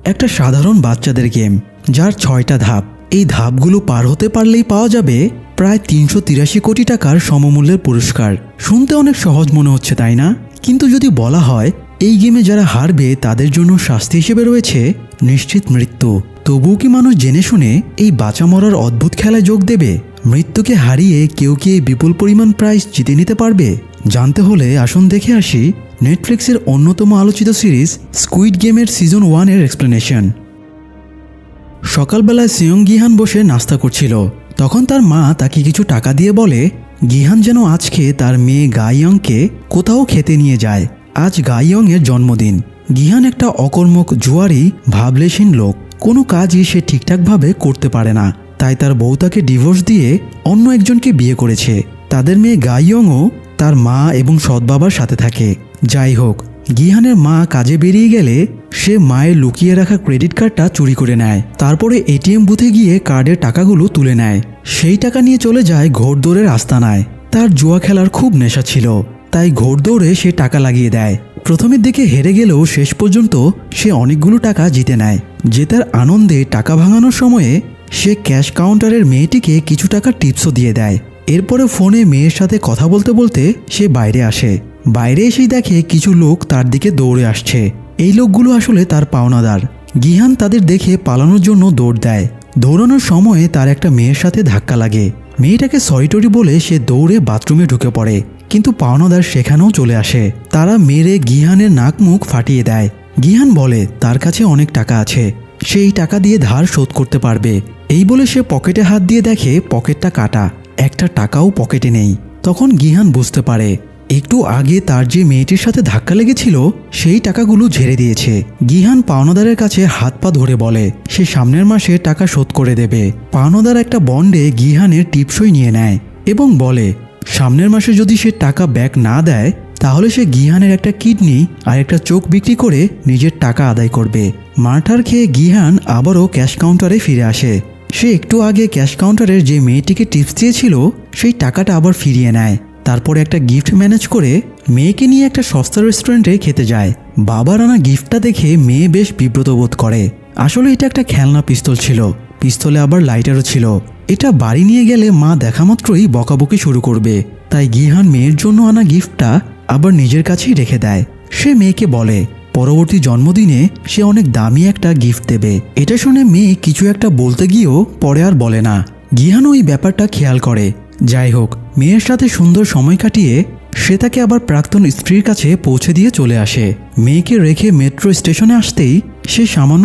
একটা সাধারণ বাচ্চাদের গেম যার ৬টা ধাপ। এই ধাপগুলো পার হতে পারলেই পাওয়া যাবে প্রায় ৩৮৩ কোটি টাকার সমমূল্যের পুরস্কার। শুনতে অনেক সহজ মনে হচ্ছে, তাই না? কিন্তু যদি বলা হয় এই গেমে যারা হারবে তাদের জন্য শাস্তি হিসেবে রয়েছে নিশ্চিত মৃত্যু, তবুও কি মানুষ জেনে শুনে এই বাঁচা মরার অদ্ভুত খেলায় যোগ দেবে? মৃত্যুকে হারিয়ে কেউ কি এই বিপুল পরিমাণ প্রাইজ জিতে নিতে পারবে? জানতে হলে আসুন দেখে আসি নেটফ্লিক্সের অন্যতম আলোচিত সিরিজ স্কুইড গেমের সিজন 1 এর এক্সপ্লেনেশন। সকালবেলায় সিয়ং গিহান বসে নাস্তা করছিল। তখন তার মা তাকে কিছু টাকা দিয়ে বলে গিহান যেন আজকে তার মেয়ে গাইয়ংকে কোথাও খেতে নিয়ে যায়। আজ গাইয়ং এর জন্মদিন। গিহান একটা অকর্মক, জুয়ারি, ভাবলেশীন লোক। কোনো কাজই সে ঠিকঠাকভাবে করতে পারে না। তাই তার বউ তাকে ডিভোর্স দিয়ে অন্য একজনকে বিয়ে করেছে। তাদের মেয়ে গাইয়ংও তার মা এবং সৎ বাবার সাথে থাকে। যাই হোক, গিহানের মা কাজে বেরিয়ে গেলে সে মায়ের লুকিয়ে রাখা ক্রেডিট কার্ডটা চুরি করে নেয়। তারপরে এটিএম বুথে গিয়ে কার্ডের টাকাগুলো তুলে নেয়। সেই টাকা নিয়ে চলে যায় ঘোড়দৌড়ের আস্তানায়। তার জুয়া খেলার খুব নেশা ছিল, তাই ঘোড়দৌড়ে সে টাকা লাগিয়ে দেয়। প্রথমের দিকে হেরে গেলেও শেষ পর্যন্ত সে অনেকগুলো টাকা জিতে নেয়। জেতার আনন্দে টাকা ভাঙানোর সময়ে সে ক্যাশ কাউন্টারের মেয়েটিকে কিছু টাকা টিপসও দিয়ে দেয়। এরপরে ফোনে মেয়ের সাথে কথা বলতে বলতে সে বাইরে আসে। বাইরে এসেই দেখে কিছু লোক তার দিকে দৌড়ে আসছে। এই লোকগুলো আসলে তার পাওনাদার। গিহান তাদের দেখে পালানোর জন্য দৌড় দেয়। দৌড়ানোর সময়ে তার একটা মেয়ের সাথে ধাক্কা লাগে। মেয়েটাকে সরি টরি বলে সে দৌড়ে বাথরুমে ঢুকে পড়ে, কিন্তু পাওনাদার সেখানেও চলে আসে। তারা মেরে গিহানের নাক মুখ ফাটিয়ে দেয়। গিহান বলে তার কাছে অনেক টাকা আছে, সেই টাকা দিয়ে ধার শোধ করতে পারবে। এই বলে সে পকেটে হাত দিয়ে দেখে পকেটটা কাটা, একটা টাকাও পকেটে নেই। তখন গিহান বুঝতে পারে একটু আগে তার যে মেয়েটির সাথে ধাক্কা লেগেছিল সেই টাকাগুলো ঝেড়ে দিয়েছে। গিহান পাওনাদারের কাছে হাত পা ধরে বলে সে সামনের মাসে টাকা শোধ করে দেবে। পাওনাদার একটা বন্ডে গিহানের টিপসই নিয়ে নেয় এবং বলে সামনের মাসে যদি সে টাকা ব্যাক না দেয় তাহলে সে গিহানের একটা কিডনি আর একটা চোখ বিক্রি করে নিজের টাকা আদায় করবে। মারটার খেয়ে গিহান আবারও ক্যাশ কাউন্টারে ফিরে আসে। সে একটু আগে ক্যাশ কাউন্টারের যে মেয়েটিকে টিপস দিয়েছিল সেই টাকাটা আবার ফিরিয়ে নেয়। তারপরে একটা গিফট ম্যানেজ করে মেয়েকে নিয়ে একটা সস্তা রেস্টুরেন্টে খেতে যায়। বাবার আনা গিফটটা দেখে মেয়ে বেশ বিব্রত বোধ করে। আসলে এটা একটা খেলনা পিস্তল ছিল, পিস্তলে আবার লাইটারও ছিল। এটা বাড়ি নিয়ে গেলে মা দেখা মাত্রই বকাবকি শুরু করবে। তাই গিহান মেয়ের জন্য আনা গিফটটা আবার নিজের কাছেই রেখে দেয়। সে মেয়েকে বলে পরবর্তী জন্মদিনে সে অনেক দামি একটা গিফট দেবে। এটা শুনে মেয়ে কিছু একটা বলতে গিয়েও পরে আর বলে না। গিহান ওই ব্যাপারটা খেয়াল করে। যাই হোক, মেয়ের সাথে সুন্দর সময় কাটিয়ে সে তাকে আবার প্রাক্তন স্ত্রীর কাছে পৌঁছে দিয়ে চলে আসে। মেয়েকে রেখে মেট্রো স্টেশনে আসতেই সে সামান্য